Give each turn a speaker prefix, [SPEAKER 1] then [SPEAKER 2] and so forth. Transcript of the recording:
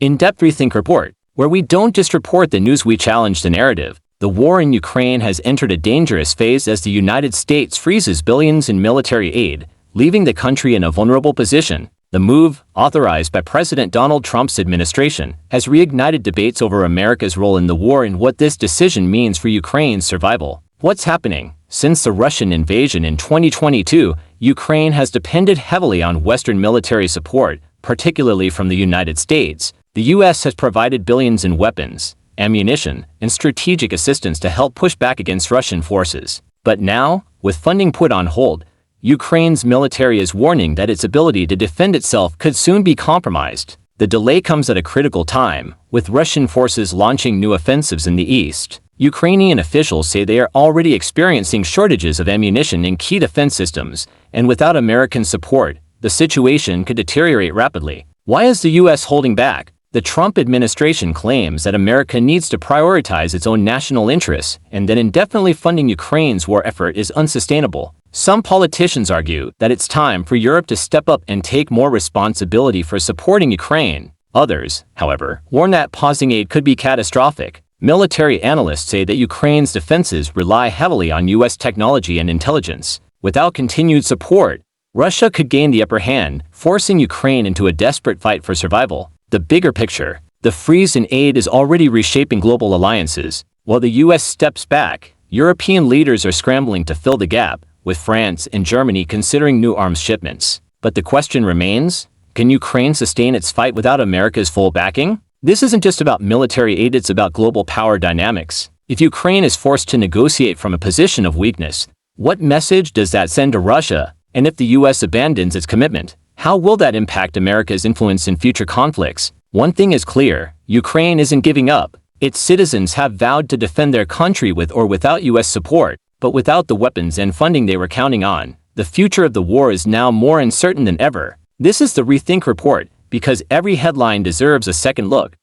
[SPEAKER 1] in-depth Rethink Report, where we don't just report the news, we challenge the narrative. The war in Ukraine has entered a dangerous phase as the United States freezes billions in military aid, leaving the country in a vulnerable position. The move, authorized by President Donald Trump's administration, has reignited debates over America's role in the war and what this decision means for Ukraine's survival. What's happening? Since the Russian invasion in 2022, Ukraine has depended heavily on Western military support, particularly from the United States. The U.S. has provided billions in weapons, ammunition, and strategic assistance to help push back against Russian forces. But now, with funding put on hold, Ukraine's military is warning that its ability to defend itself could soon be compromised. The delay comes at a critical time, with Russian forces launching new offensives in the east. Ukrainian officials say they are already experiencing shortages of ammunition in key defense systems, and without American support, the situation could deteriorate rapidly. Why is the U.S. holding back? The Trump administration claims that America needs to prioritize its own national interests, and that indefinitely funding Ukraine's war effort is unsustainable. Some politicians argue that it's time for Europe to step up and take more responsibility for supporting Ukraine. Others, however, warn that pausing aid could be catastrophic. Military analysts say that Ukraine's defenses rely heavily on U.S. technology and intelligence. Without continued support, Russia could gain the upper hand, forcing Ukraine into a desperate fight for survival. The bigger picture: the freeze in aid is already reshaping global alliances. While the U.S. steps back, European leaders are scrambling to fill the gap, with France and Germany considering new arms shipments. But the question remains: can Ukraine sustain its fight without America's full backing? This isn't just about military aid, it's about global power dynamics. If Ukraine is forced to negotiate from a position of weakness, what message does that send to Russia? And if the U.S. abandons its commitment, how will that impact America's influence in future conflicts? One thing is clear: Ukraine isn't giving up. Its citizens have vowed to defend their country with or without U.S. support, but without the weapons and funding they were counting on, the future of the war is now more uncertain than ever. This is the Rethink Report, because every headline deserves a second look.